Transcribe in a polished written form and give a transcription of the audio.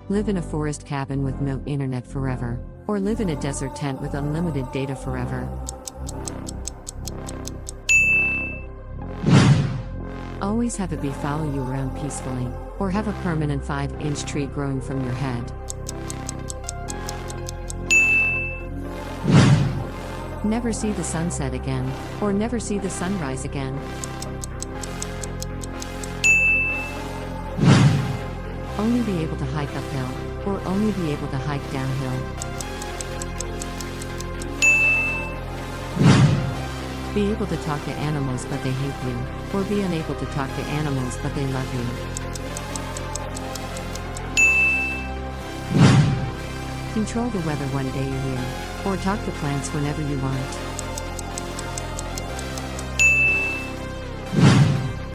Live in a forest cabin with no internet forever. Or live in a desert tent with unlimited data forever. Always have a bee follow you around peacefully. Or have a permanent 5-inch tree growing from your head. Never see the sunset again. Or never see the sunrise again. Only be able to hike uphill, or only be able to hike downhill. Be able to talk to animals but they hate you, or be unable to talk to animals but they love you. Control the weather one day a year, or talk to plants whenever you want.